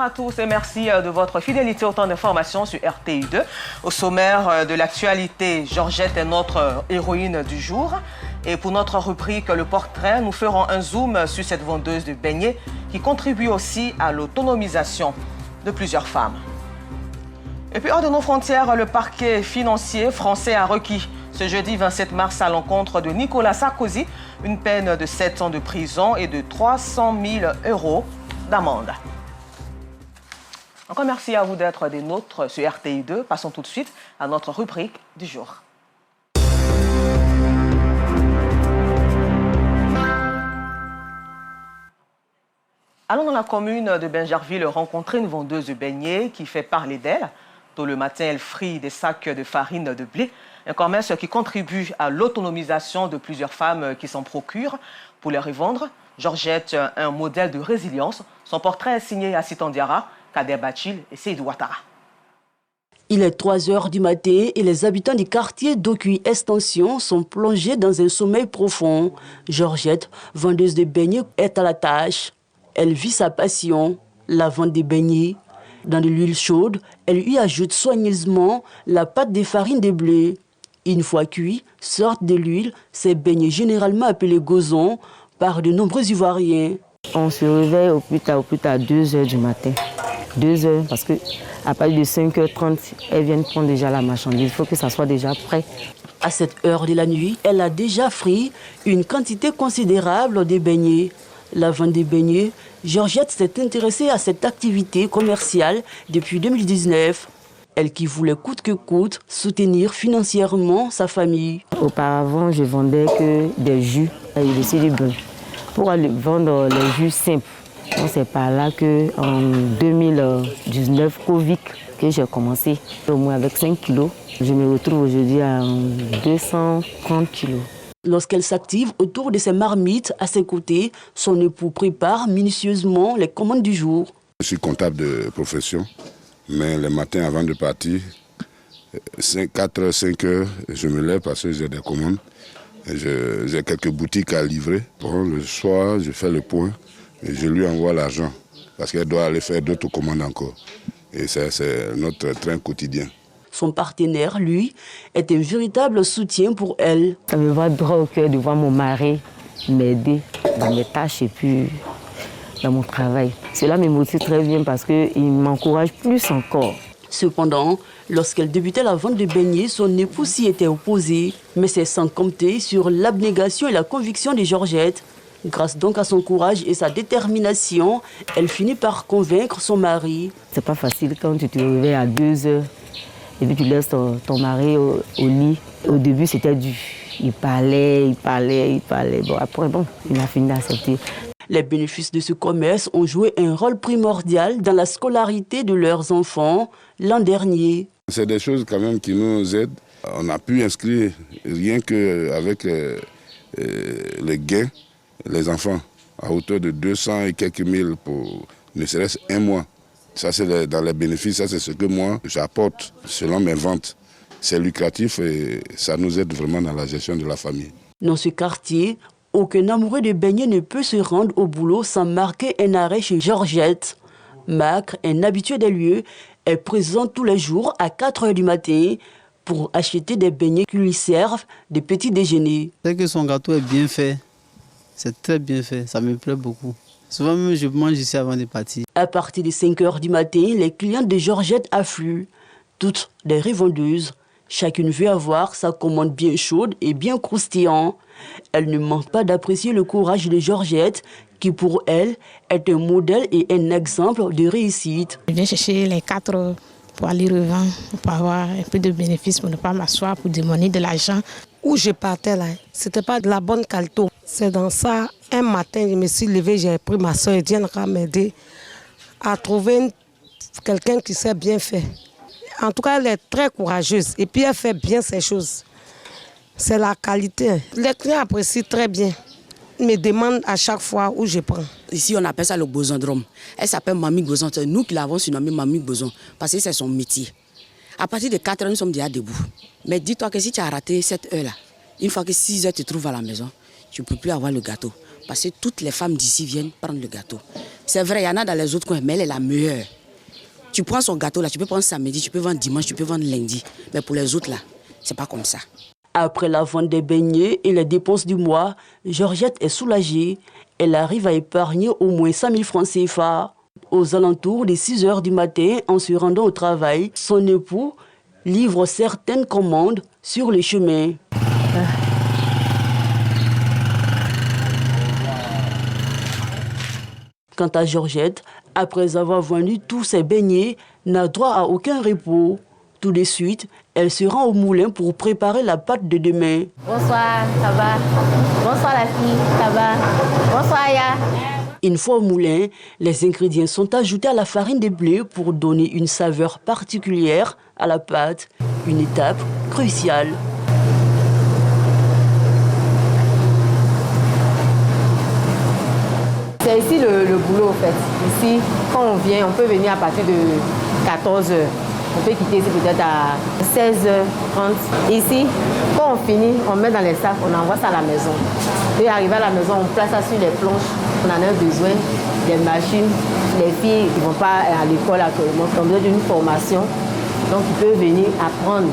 Bonsoir à tous et merci de votre fidélité au temps d'information sur RTI2. Au sommaire de l'actualité, Georgette est notre héroïne du jour. Et pour notre rubrique Le Portrait, nous ferons un zoom sur cette vendeuse de beignets qui contribue aussi à l'autonomisation de plusieurs femmes. Et puis hors de nos frontières, le parquet financier français a requis ce jeudi 27 mars à l'encontre de Nicolas Sarkozy une peine de 7 ans de prison et de 300 000 € d'amende. Encore merci à vous d'être des nôtres sur RTI2. Passons tout de suite à notre rubrique du jour. Allons dans la commune de Bingerville rencontrer une vendeuse de beignets qui fait parler d'elle. Tôt le matin, elle frit des sacs de farine de blé, un commerce qui contribue à l'autonomisation de plusieurs femmes qui s'en procurent pour les revendre. Georgette, un modèle de résilience. Son portrait est signé Assitan Diarra, Kader Bachil et Seydou Ouattara. Il est 3 h du matin et les habitants du quartier d'Okui Extension sont plongés dans un sommeil profond. Georgette, vendeuse de beignets, est à la tâche. Elle vit sa passion, la vente des beignets. Dans de l'huile chaude, elle y ajoute soigneusement la pâte de farine de blé. Une fois cuits, sortent de l'huile ces beignets généralement appelés gozons par de nombreux Ivoiriens. On se réveille au plus tard 2 h du matin. 2 h parce qu'à partir de 5 h 30, elles viennent prendre déjà la marchandise. Il faut que ça soit déjà prêt. À cette heure de la nuit, elle a déjà frit une quantité considérable de beignets. La vente des beignets, Georgette s'est intéressée à cette activité commerciale depuis 2019. Elle qui voulait coûte que coûte soutenir financièrement sa famille. Auparavant, je vendais que des jus et des cérébraux. Pour aller vendre les jus simples, c'est par là qu'en 2019, Covid, que j'ai commencé. Au moins avec 5 kilos, je me retrouve aujourd'hui à 230 kilos. Lorsqu'elle s'active autour de ses marmites à ses côtés, son époux prépare minutieusement les commandes du jour. Je suis comptable de profession, mais le matin avant de partir, 4 h, 5 h, je me lève parce que j'ai des commandes. J'ai quelques boutiques à livrer. Bon, le soir, je fais le point et je lui envoie l'argent parce qu'elle doit aller faire d'autres commandes encore. Et c'est notre train quotidien. Son partenaire, lui, est un véritable soutien pour elle. Ça me va droit au cœur de voir mon mari m'aider dans mes tâches et puis dans mon travail. Cela me motive très bien parce qu'il m'encourage plus encore. Cependant, lorsqu'elle débutait la vente de beignets, son époux s'y était opposé. Mais c'est sans compter sur l'abnégation et la conviction de Georgette. Grâce donc à son courage et sa détermination, elle finit par convaincre son mari. C'est pas facile quand tu te réveilles à 2 h. Et puis tu laisses ton mari au lit. Au début, c'était dur. Il parlait. Bon, après, il a fini d'accepter. Les bénéfices de ce commerce ont joué un rôle primordial dans la scolarité de leurs enfants l'an dernier. C'est des choses quand même qui nous aident. On a pu inscrire rien qu'avec les gains, les enfants, à hauteur de 200 et quelques mille pour ne serait-ce un mois. Ça, c'est dans les bénéfices, ça, c'est ce que moi, j'apporte selon mes ventes. C'est lucratif et ça nous aide vraiment dans la gestion de la famille. Dans ce quartier, aucun amoureux de beignets ne peut se rendre au boulot sans marquer un arrêt chez Georgette. Marc, un habitué des lieux, est présent tous les jours à 4 h du matin pour acheter des beignets qui lui servent de petit déjeuner. C'est que son gâteau est bien fait. C'est très bien fait, ça me plaît beaucoup. Souvent même, je mange ici avant de partir. À partir de 5 h du matin, les clients de Georgette affluent. Toutes les revendeuses. Chacune veut avoir sa commande bien chaude et bien croustillante. Elle ne manque pas d'apprécier le courage de Georgette, qui pour elle est un modèle et un exemple de réussite. Je viens chercher les 4 h pour aller revendre, pour avoir un peu de bénéfices, pour ne pas m'asseoir, pour demander de l'argent. Où je partais là, c'était pas de la bonne qualité. C'est dans ça, un matin, je me suis levée, j'ai pris ma soeur et Diane à m'aider à trouver quelqu'un qui sait bien faire. En tout cas, elle est très courageuse et puis elle fait bien ses choses. C'est la qualité. Les clients apprécient très bien. Ils me demandent à chaque fois où je prends. Ici, on appelle ça le gozondrome. Elle s'appelle Mamie Gozon. C'est nous qui l'avons surnommée Mamie Gozon parce que c'est son métier. À partir de 4 h, nous sommes déjà debout. Mais dis-toi que si tu as raté cette heure-là, une fois que 6 h tu te trouves à la maison, tu ne peux plus avoir le gâteau. Parce que toutes les femmes d'ici viennent prendre le gâteau. C'est vrai, il y en a dans les autres coins, mais elle est la meilleure. Tu prends son gâteau là, tu peux prendre samedi, tu peux vendre dimanche, tu peux vendre lundi. Mais pour les autres là, c'est pas comme ça. Après la vente des beignets et les dépenses du mois, Georgette est soulagée. Elle arrive à épargner au moins 5 000 francs CFA. Aux alentours des 6 heures du matin, en se rendant au travail, son époux livre certaines commandes sur le chemin. Quant à Georgette, après avoir vendu tous ses beignets, n'a droit à aucun repos. Tout de suite, elle se rend au moulin pour préparer la pâte de demain. Bonsoir, ça va? Bonsoir la fille, ça va? Bonsoir Ya. Une fois au moulin, les ingrédients sont ajoutés à la farine de blé pour donner une saveur particulière à la pâte. Une étape cruciale. C'est ici le boulot en fait. Ici, quand on vient, on peut venir à partir de 14h. On peut quitter ici peut-être à 16h30. Ici, quand on finit, on met dans les sacs, on envoie ça à la maison. Puis arrivé à la maison, on place ça sur les planches. On en a besoin des machines. Les filles qui ne vont pas à l'école actuellement, qui ont besoin d'une formation. Donc ils peuvent venir apprendre.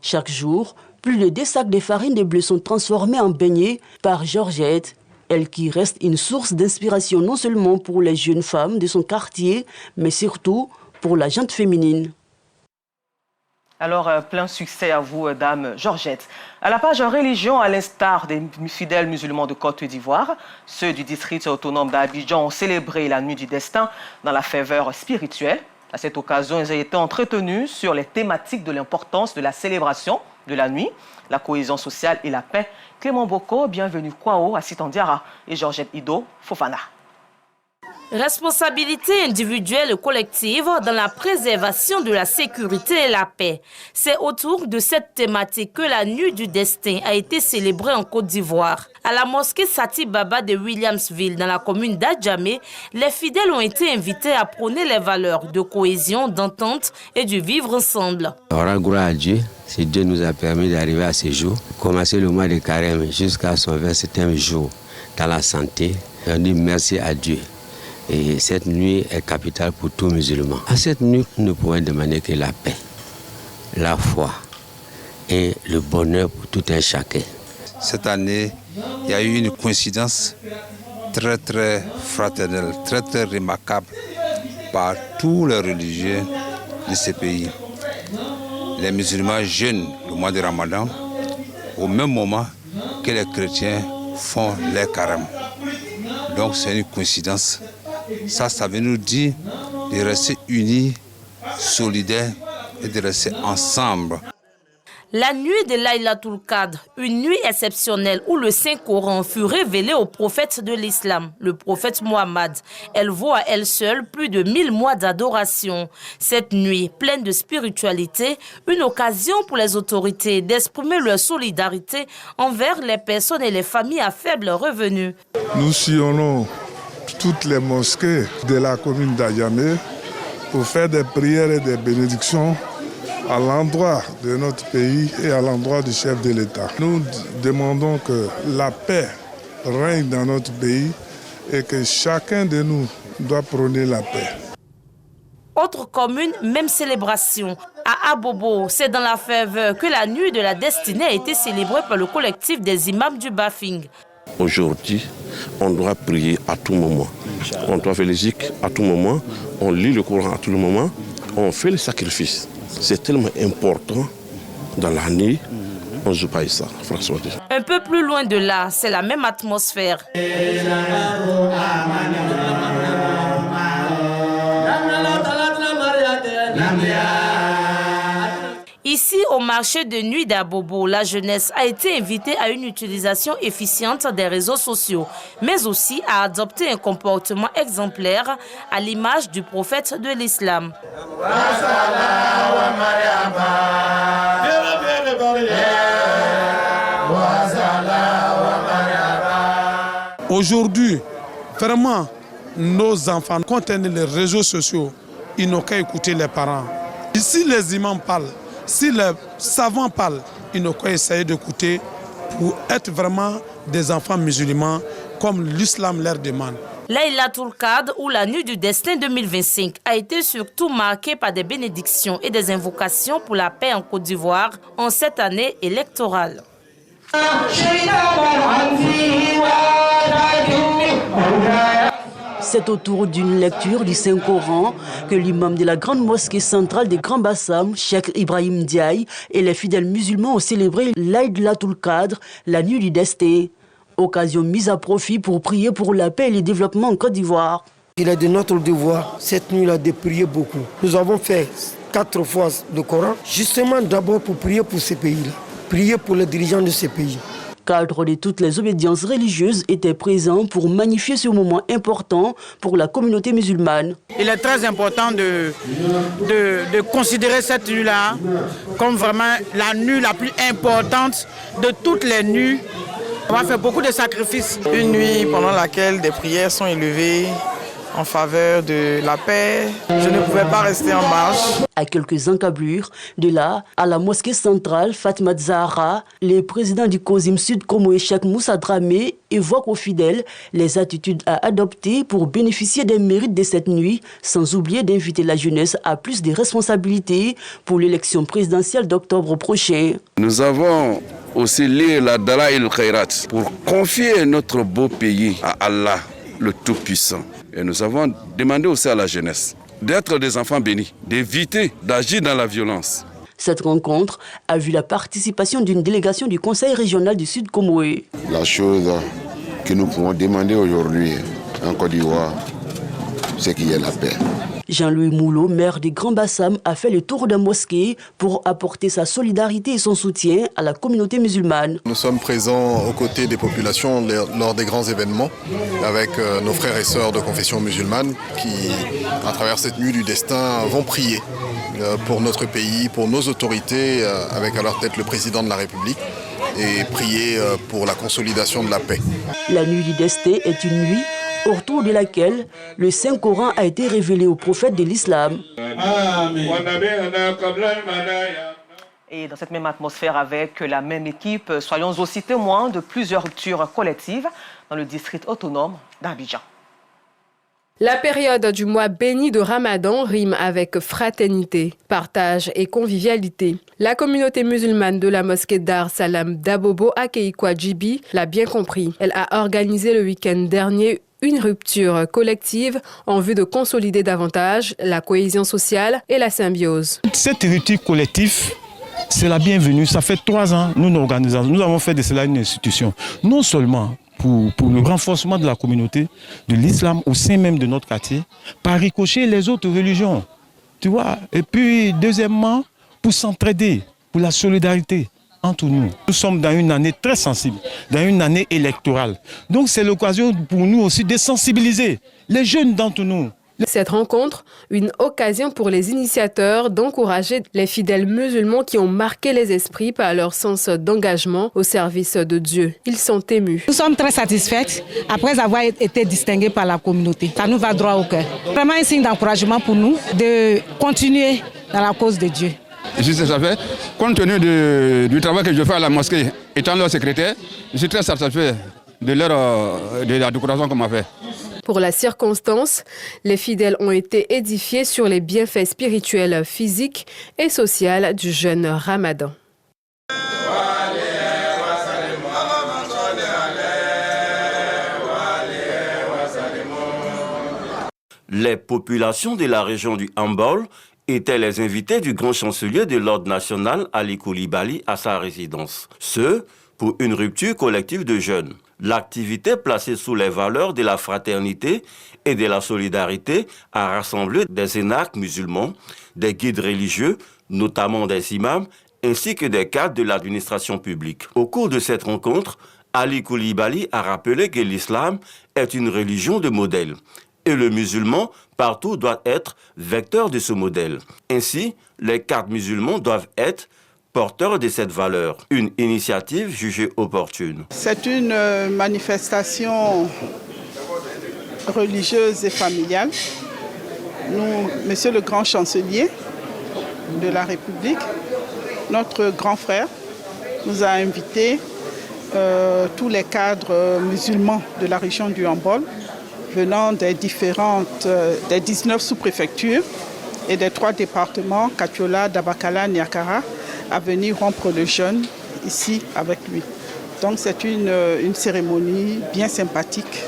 Chaque jour, plus de 2 sacs de farine de blé sont transformés en beignets par Georgette. Elle qui reste une source d'inspiration non seulement pour les jeunes femmes de son quartier, mais surtout pour la gente féminine. Alors, plein succès à vous, dame Georgette. À la page religion, à l'instar des fidèles musulmans de Côte d'Ivoire, ceux du district autonome d'Abidjan ont célébré la nuit du destin dans la ferveur spirituelle. À cette occasion, ils ont été entretenus sur les thématiques de l'importance de la célébration de la nuit, la cohésion sociale et la paix. Clément Boko, bienvenue Kwao, Assistant Diarra et Georgette Ido Fofana. Responsabilité individuelle et collective dans la préservation de la sécurité et la paix. C'est autour de cette thématique que la nuit du destin a été célébrée en Côte d'Ivoire. À la mosquée Sati Baba de Williamsville, dans la commune d'Adjamé, les fidèles ont été invités à prôner les valeurs de cohésion, d'entente et du vivre ensemble. On rend gloire à Dieu, si Dieu nous a permis d'arriver à ce jour, commencer le mois de Carême jusqu'à son 27e jour dans la santé. On dit merci à Dieu. Et cette nuit est capitale pour tout musulman. À cette nuit, nous ne pouvons demander que la paix, la foi et le bonheur pour tout un chacun. Cette année, il y a eu une coïncidence très très fraternelle, très très remarquable par tous les religieux de ce pays. Les musulmans jeûnent le mois de Ramadan au même moment que les chrétiens font leur carême. Donc c'est une coïncidence. Ça veut nous dire de rester unis, solidaires et de rester ensemble. La nuit de Laylatul Qadr, une nuit exceptionnelle où le Saint-Coran fut révélé au prophète de l'islam, le prophète Mohammed. Elle vaut à elle seule plus de 1000 mois d'adoration. Cette nuit, pleine de spiritualité, une occasion pour les autorités d'exprimer leur solidarité envers les personnes et les familles à faible revenu. Nous sillonnons toutes les mosquées de la commune d'Adjamé pour faire des prières et des bénédictions à l'endroit de notre pays et à l'endroit du chef de l'État. Nous demandons que la paix règne dans notre pays et que chacun de nous doit prôner la paix. Autre commune, même célébration. À Abobo, c'est dans la ferveur que la nuit de la destinée a été célébrée par le collectif des imams du Bafing. Aujourd'hui, on doit prier à tout moment. On doit faire les zikrs à tout moment. On lit le Coran à tout moment. On fait le sacrifice. C'est tellement important dans l'année. On ne joue pas ça, François. Un peu plus loin de là, c'est la même atmosphère. Ici, au marché de nuit d'Abobo, la jeunesse a été invitée à une utilisation efficiente des réseaux sociaux, mais aussi à adopter un comportement exemplaire à l'image du prophète de l'islam. Aujourd'hui, vraiment, nos enfants, quand on est les réseaux sociaux, ils n'ont qu'à écouter les parents. Si les imams parlent, si les savants parlent, ils n'ont qu'à essayer d'écouter pour être vraiment des enfants musulmans comme l'islam leur demande. Laylatul Qadr ou la nuit du destin 2025 a été surtout marquée par des bénédictions et des invocations pour la paix en Côte d'Ivoire en cette année électorale. C'est autour d'une lecture du Saint-Coran que l'imam de la grande mosquée centrale des Grands Bassam, Cheikh Ibrahim Diaye, et les fidèles musulmans ont célébré Laylatul Qadr, la nuit du destin. Occasion mise à profit pour prier pour la paix et le développement en Côte d'Ivoire. Il est de notre devoir, cette nuit-là, de prier beaucoup. Nous avons fait 4 fois le Coran, justement d'abord pour prier pour ces pays-là, prier pour les dirigeants de ces pays. Cadres de toutes les obédiences religieuses étaient présents pour magnifier ce moment important pour la communauté musulmane. Il est très important de considérer cette nuit-là comme vraiment la nuit la plus importante de toutes les nuits. On va faire beaucoup de sacrifices. Une nuit pendant laquelle des prières sont élevées en faveur de la paix. Je ne pouvais pas rester en marge. À quelques encablures, de là à la mosquée centrale Fatima Zahra, les présidents du COSIM Sud Komo et Cheikh Moussa Dramé évoquent aux fidèles les attitudes à adopter pour bénéficier des mérites de cette nuit, sans oublier d'inviter la jeunesse à plus de responsabilités pour l'élection présidentielle d'octobre prochain. Nous avons aussi lire la Dalaïl Khairat pour confier notre beau pays à Allah, le Tout-Puissant. Et nous avons demandé aussi à la jeunesse d'être des enfants bénis, d'éviter d'agir dans la violence. Cette rencontre a vu la participation d'une délégation du Conseil régional du Sud Comoé. La chose que nous pouvons demander aujourd'hui en Côte d'Ivoire, c'est qu'il y ait la paix. Jean-Louis Moulot, maire des Grands Bassam, a fait le tour de la mosquée pour apporter sa solidarité et son soutien à la communauté musulmane. Nous sommes présents aux côtés des populations lors des grands événements avec nos frères et sœurs de confession musulmane qui, à travers cette nuit du destin, vont prier pour notre pays, pour nos autorités, avec à leur tête le président de la République, et prier pour la consolidation de la paix. La nuit du destin est une nuit autour de laquelle le Saint-Coran a été révélé au prophète de l'islam. Et dans cette même atmosphère, avec la même équipe, soyons aussi témoins de plusieurs ruptures collectives dans le district autonome d'Abidjan. La période du mois béni de Ramadan rime avec fraternité, partage et convivialité. La communauté musulmane de la mosquée Dar Salam d'Abobo à Keikwa-Djibi l'a bien compris. Elle a organisé le week-end dernier une rupture collective en vue de consolider davantage la cohésion sociale et la symbiose. Cette rupture collective, c'est la bienvenue. Ça fait 3 ans, nous organisons. Nous avons fait de cela une institution. Non seulement pour le renforcement de la communauté, de l'islam au sein même de notre quartier, par ricochet les autres religions. Tu vois. Et puis, deuxièmement, pour s'entraider, pour la solidarité entre nous. Nous sommes dans une année très sensible, dans une année électorale. Donc c'est l'occasion pour nous aussi de sensibiliser les jeunes d'entre nous. Cette rencontre, une occasion pour les initiateurs d'encourager les fidèles musulmans qui ont marqué les esprits par leur sens d'engagement au service de Dieu. Ils sont émus. Nous sommes très satisfaits après avoir été distingués par la communauté. Ça nous va droit au cœur. Vraiment un signe d'encouragement pour nous de continuer dans la cause de Dieu. Je suis satisfait, compte tenu du travail que je fais à la mosquée, étant leur secrétaire, je suis très satisfait de la décoration qu'on m'a fait. Pour la circonstance, les fidèles ont été édifiés sur les bienfaits spirituels, physiques et sociaux du jeûne Ramadan. Les populations de la région du Hambol étaient les invités du grand chancelier de l'Ordre national, Ali Koulibaly, à sa résidence. Ce, pour une rupture collective de jeunes. L'activité placée sous les valeurs de la fraternité et de la solidarité a rassemblé des énarques musulmans, des guides religieux, notamment des imams, ainsi que des cadres de l'administration publique. Au cours de cette rencontre, Ali Koulibaly a rappelé que l'islam est une religion de modèle et le musulman partout doit être vecteur de ce modèle. Ainsi, les cadres musulmans doivent être porteur de cette valeur, une initiative jugée opportune. C'est une manifestation religieuse et familiale. Nous, Monsieur le grand chancelier de la République, notre grand frère, nous a invités tous les cadres musulmans de la région du Hambol, venant des 19 sous-préfectures et des 3 départements, Katiola, Dabakala, Niakara, à venir rompre le jeûne ici avec lui. Donc c'est une cérémonie bien sympathique.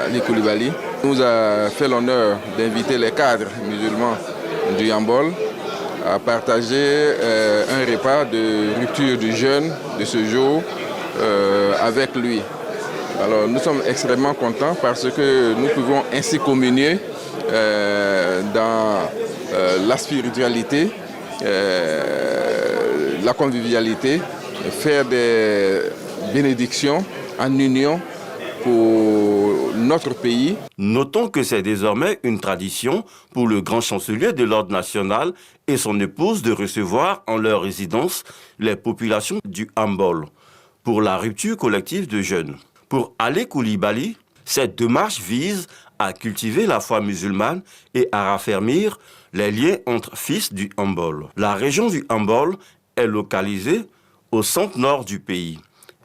Ali Koulibaly nous a fait l'honneur d'inviter les cadres musulmans du Hambol à partager un repas de rupture du jeûne de ce jour avec lui. Alors nous sommes extrêmement contents parce que nous pouvons ainsi communier dans la spiritualité, la convivialité, faire des bénédictions en union pour notre pays. Notons que c'est désormais une tradition pour le grand chancelier de l'Ordre national et son épouse de recevoir en leur résidence les populations du Hambol pour la rupture collective de jeûne. Pour Ali Koulibaly, cette démarche vise à cultiver la foi musulmane et à raffermir les liens entre fils du Hambol. La région du Hambol est localisée au centre-nord du pays.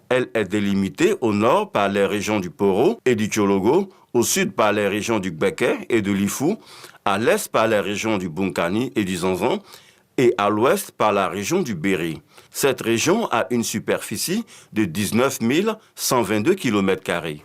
Elle est délimitée au nord par les régions du Poro et du Tchologo, au sud par les régions du Gbeke et de l'Ifou, à l'est par les régions du Bunkani et du Zanzan, et à l'ouest par la région du Béri. Cette région a une superficie de 19 122 km².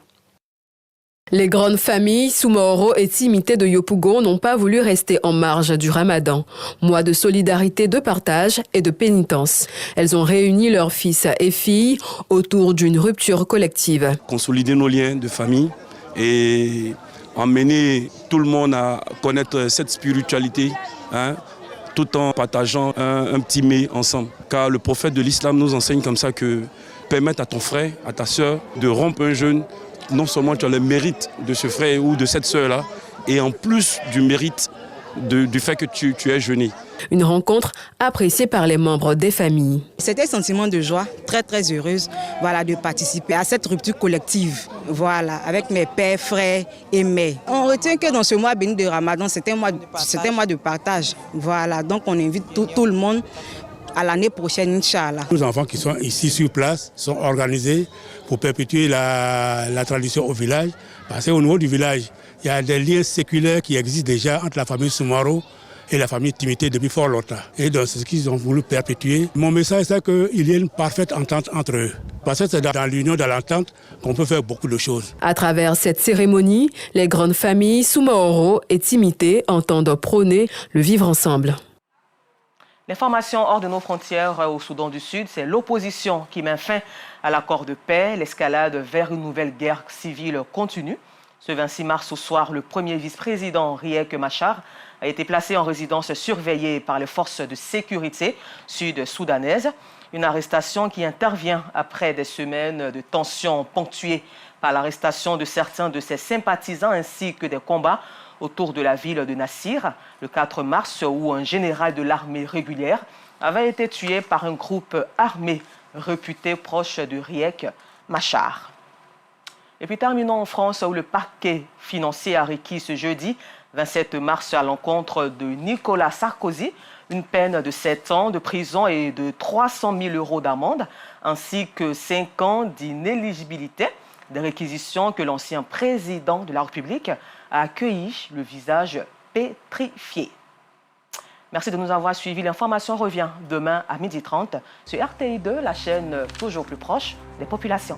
Les grandes familles Soumahoro et Timité de Yopougon n'ont pas voulu rester en marge du Ramadan, mois de solidarité, de partage et de pénitence. Elles ont réuni leurs fils et filles autour d'une rupture collective. Consolider nos liens de famille et emmener tout le monde à connaître cette spiritualité, tout en partageant un petit mets ensemble. Car le prophète de l'islam nous enseigne comme ça que permettre à ton frère, à ta sœur de rompre un jeûne, non seulement tu as le mérite de ce frère ou de cette sœur-là, et en plus du mérite du fait que tu es jeûné. Une rencontre appréciée par les membres des familles. C'était un sentiment de joie, très très heureuse, de participer à cette rupture collective, avec mes pères, frères et mères. On retient que dans ce mois béni de Ramadan, c'était un mois de partage. Donc on invite tout le monde à l'année prochaine, Inch'Allah. Nos enfants qui sont ici sur place sont organisés pour perpétuer la tradition au village. Parce qu'au niveau du village, il y a des liens séculaires qui existent déjà entre la famille Soumahoro et la famille Timité depuis fort longtemps. Et donc c'est ce qu'ils ont voulu perpétuer. Mon message, c'est qu'il y ait une parfaite entente entre eux. Parce que c'est dans l'union, dans l'entente qu'on peut faire beaucoup de choses. À travers cette cérémonie, les grandes familles Soumahoro et Timité entendent prôner le vivre ensemble. L'information hors de nos frontières au Soudan du Sud, c'est l'opposition qui met fin à l'accord de paix. L'escalade vers une nouvelle guerre civile continue. Ce 26 mars au soir, le premier vice-président Riek Machar a été placé en résidence surveillée par les forces de sécurité sud-soudanaises. Une arrestation qui intervient après des semaines de tensions ponctuées par l'arrestation de certains de ses sympathisants ainsi que des combats autour de la ville de Nassir, le 4 mars, où un général de l'armée régulière avait été tué par un groupe armé réputé proche de Riek Machar. Et puis terminons en France, où le parquet financier a requis ce jeudi 27 mars à l'encontre de Nicolas Sarkozy une peine de 7 ans de prison et de 300 000 € d'amende, ainsi que 5 ans d'inéligibilité, des réquisitions que l'ancien président de la République a accueilli, le visage pétrifié. Merci de nous avoir suivis. L'information revient demain à 12h30 sur RTI2, la chaîne toujours plus proche des populations.